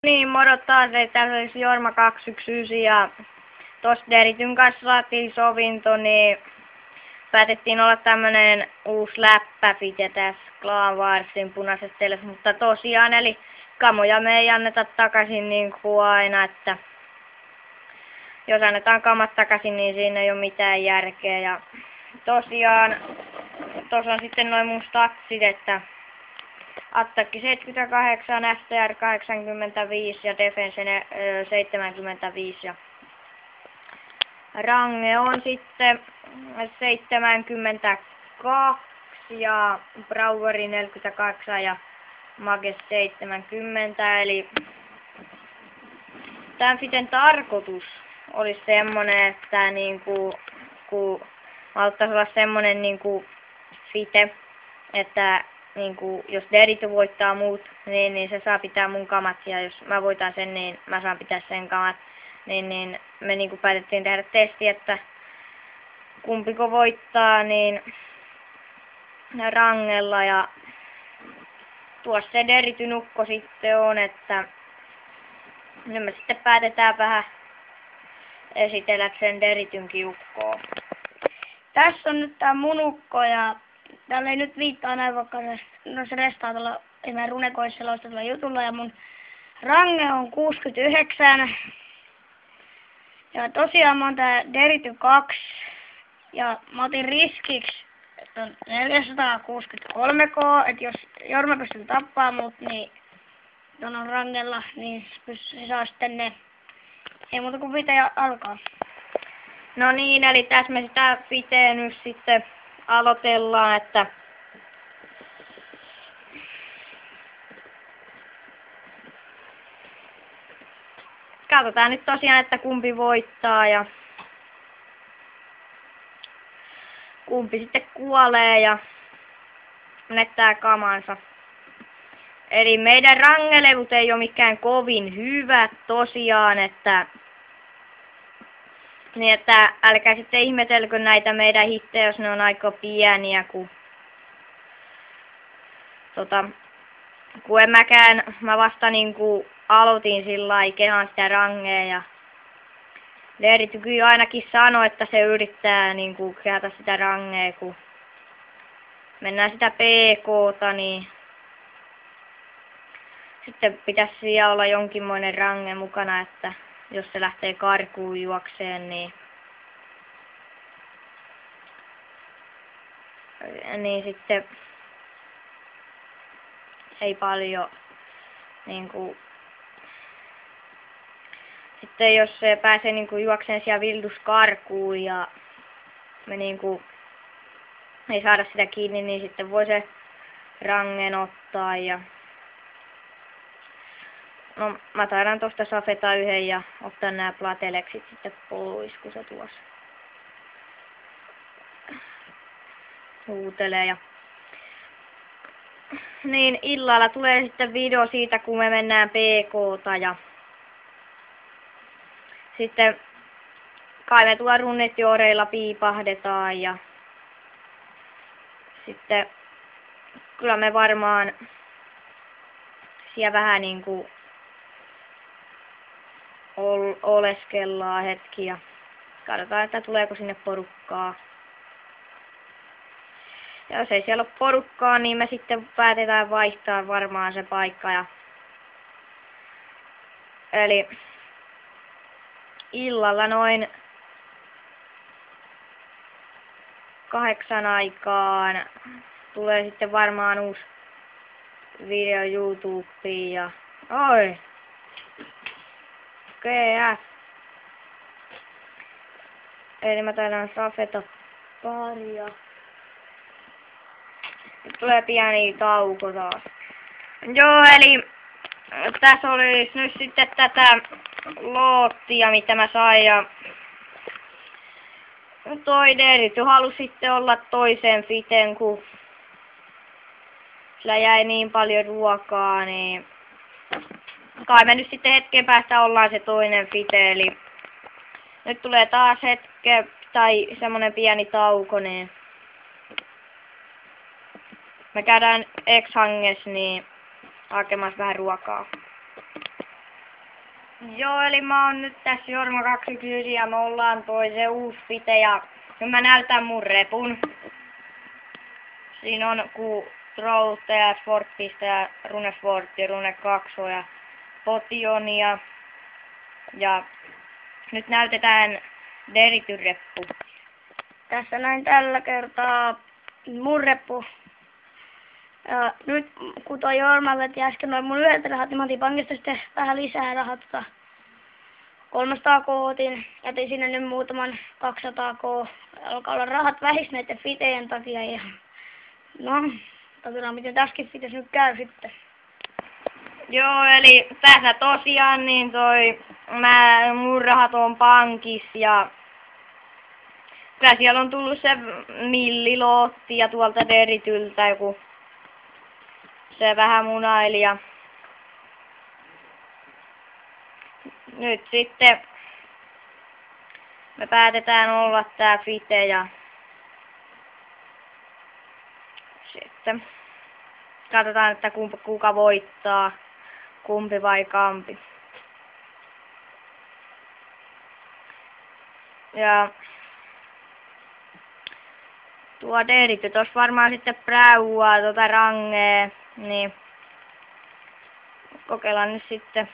Niin, moro taas, että tässä olisi Jorma 219 ja tossa Derityn kanssa saatiin sovinto, niin päätettiin olla tämmönen uusi läppäfite tässä Clan Warsin punaisessa telessä, mutta tosiaan, eli kamoja me ei anneta takaisin niin kuin aina, että jos annetaan kamat takaisin, niin siinä ei ole mitään järkeä. Ja tosiaan, tossa on sitten noin mun statsit, että Attakki 78, STR 85 ja Defense 75 ja Range on sitten 72 ja Brawleri 48 ja Mage 70, eli tämän fiten tarkoitus olisi semmonen, että kun malttaisi olla semmonen fite, että jos Derity voittaa muut, niin se saa pitää mun kamat, ja jos mä voitan sen, niin mä saan pitää sen kamat. Niin me päätettiin tehdä testi, että kumpiko voittaa, niin Rangella, ja tuossa se Derity-nukko sitten on, että nyt me sitten päätetään vähän esitellä sen Deritynkin ukkoa. Tässä on nyt tää mun ukko ja täällä ei nyt viittaa näin, vaikka se restaa tuolla meidän runekoissa selostetulla jutulla ja mun range on 69. Ja tosiaan mä oon tää Derity 2 ja mä otin riskiksi, että on 463k, että jos Jorma pystyy tappaa mut, niin tuon rangella, niin se saa sitten ne. Ei muuta kuin pitää alkaa. No niin, eli tässä me sitä fiteä nyt sitten aloitellaan, että katsotaan nyt tosiaan, että kumpi voittaa ja kumpi sitten kuolee ja menettää kamansa. Eli meidän rangelevut ei ole mikään kovin hyvät tosiaan, että niin että älkää sitten ihmetelkö näitä meidän hittejä, jos ne on aika pieniä, kun en mä vasta aloitin sillai kehan sitä rangea ja Derity kyllä ainakin sanoi, että se yrittää kehata sitä rangea, kun mennään sitä PK:ta, niin sitten pitäisi siellä olla jonkinmoinen range mukana, että jos se lähtee karkuun juokseen, niin sitten ei paljon sitten jos se pääsee juokseen siellä vildus karkuun ja me ei saada sitä kiinni, niin sitten voi se rangen ottaa ja no mä taidan tosta safeta yhden ja ottaa nää plateleksit sitten pois, kun se tuossa huutelee. Ja niin illalla tulee sitten video siitä, kun me mennään PK:ta ja sitten kai me tuolla runnetjooreilla piipahdetaan ja sitten kyllä me varmaan siellä vähän oleskellaan hetki ja katsotaan, että tuleeko sinne porukkaa. Ja jos ei siellä ole porukkaa, niin me sitten päätetään vaihtaa varmaan se paikka. Eli illalla noin 8 aikaan tulee sitten varmaan uusi video YouTubeen ja oi! GF. Eli mä taidan safeta paria. Nyt tulee pieni tauko taas. Joo, eli tässä olisi nyt sitten tätä loottia, mitä mä sain ja toi Derity halusi sitten olla toisen fiten, kun sillä jäi niin paljon ruokaa, niin kai me nyt sitten hetken päästä ollaan se toinen fite, eli nyt tulee taas hetke tai semmonen pieni tauko, niin me käydään X-hangessa niin hakemassa vähän ruokaa. Joo, eli mä oon nyt tässä Jorma 219 ja me ollaan toi se uusi fite ja nyt mä näytän mun repun. Siinä on Troute ja Sportpiste ja Rune Sportti, Rune 2 ja Potionia. Ja nyt näytetään Derityn reppu. Tässä näin tällä kertaa mun reppu. Ja nyt kun toi Jorma veti äsken noin mun yhdet rahat, niin mä otin pankista sitten vähän lisää rahat. 300 K otin. Jätin sinne nyt muutaman 200 K. Alkaa olla rahat vähis näiden fitejen takia. Ja no, katsotaan miten tässäkin fites nyt käy sitten. Joo, eli tässä tosiaan niin mun rahat on pankissa ja kyllä siellä on tullut se millilootti ja tuolta Derityltä joku se vähän munaili ja nyt sitten me päätetään olla tää fite ja sitten katsotaan, että kuka voittaa, kumpi vai kampi. Ja tuo Derity tos varmaan sitten präuaa rangee, niin kokeillaan nyt sitten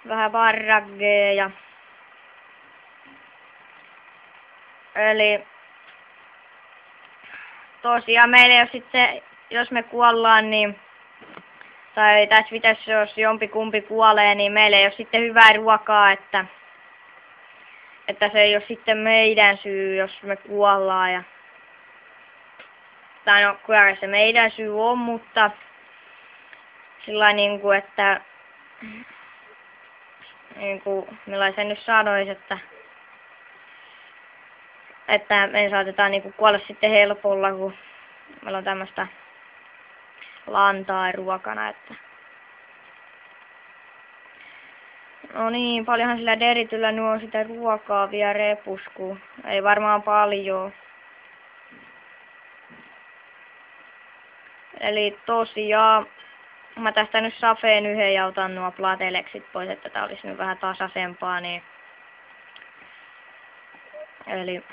vähän varraggee ja eli tosiaan meillä jos sitten, jos me kuollaan niin tai tässä vitessä jos jompikumpi kuolee, niin meillä ei ole sitten hyvää ruokaa, että se ei ole sitten meidän syy, jos me kuollaan. Ja tai no, kyllä se meidän syy on, mutta sillä niinku, että niinku, millaisen nyt sanois, että me saatetaan niinku kuolla sitten helpolla, kun meillä on tämmöstä lantaa ruokana, että no niin, paljonhan sillä Derityllä nyt on sitä ruokaa vielä repusku. Ei varmaan paljon. Eli tosiaan, mä tästä nyt safeen yhden ja otan nuo plateleksit pois, että tää olisi nyt vähän tasaisempaa, niin eli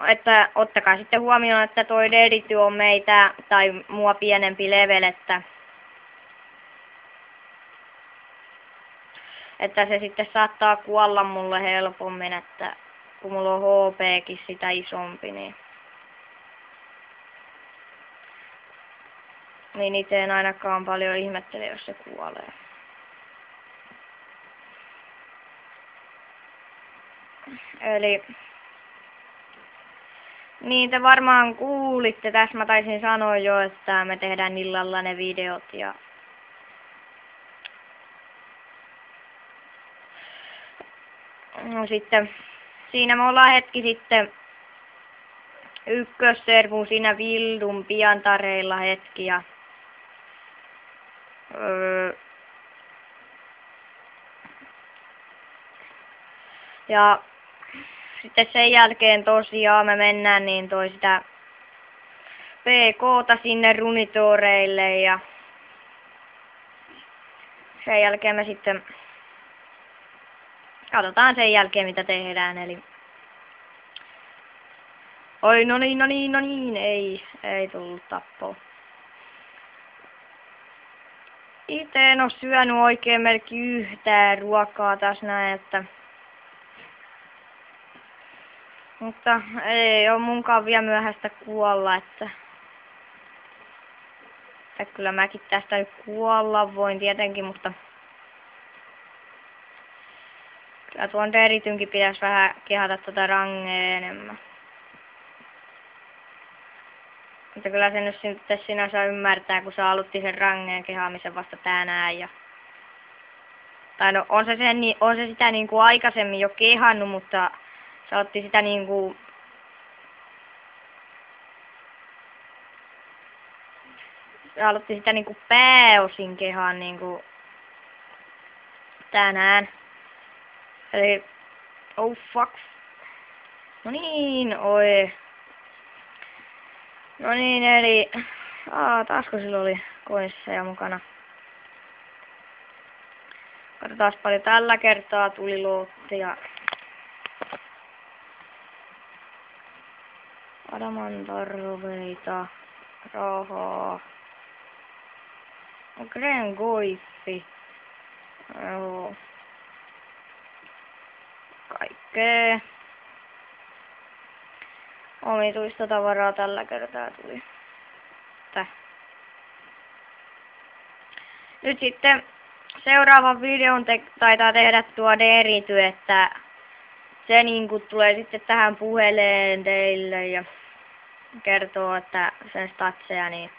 että ottakaa sitten huomioon, että toi Derity on meitä tai mua pienempi level, että se sitten saattaa kuolla mulle helpommin, että kun mulla on HPkin sitä isompi, niin itse en ainakaan paljon ihmettele, jos se kuolee. Eli niin te varmaan kuulitte, tässä mä taisin sanoa jo, että me tehdään illalla ne videot ja no sitten siinä me ollaan hetki sitten ykkösservuun siinä Vildun piantareilla hetki ja sitten sen jälkeen tosiaan me mennään niin sitä PK:ta sinne runitoreille ja sen jälkeen me sitten katsotaan sen jälkeen mitä tehdään, eli oi no niin, ei tullut tappoa. Itse en oo syönyt oikein melkein yhtään ruokaa tässä näin, mutta ei oo munkaan vielä myöhäistä kuolla, että kyllä mäkin tästä nyt kuolla voin tietenkin, mutta kyllä tuon Deritynkin pitäisi vähän kehata rangea enemmän. Mutta kyllä se nyt sitten sinänsä ymmärtää, kun se aloitti sen rangeen kehaamisen vasta tänään. Tai no on se sitä niinku aikaisemmin jo kehannut, mutta se otti sitä niinku pääosin kehaan niinku tänään. Eli oh fuck. No niin, oi. No niin, eli Taasko sillä oli koinsseja mukana? Katsotaan paljon tällä kertaa tuli loottia. Adamantarveita, rahaa. Gren Goiffi. Joo. Kaikkea. Omituista tavaraa tällä kertaa tuli. Nyt sitten seuraavan videon taitaa tehdä tuo Derity, että se niinku tulee sitten tähän puheleen teille ja kertoo, että sen statseja niin.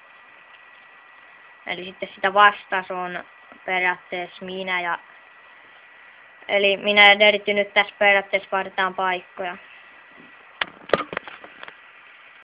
Eli sitten sitä vastas on periaatteessa minä ja eli minä ja Derity nyt tässä periaatteessa vaihdetaan paikkoja.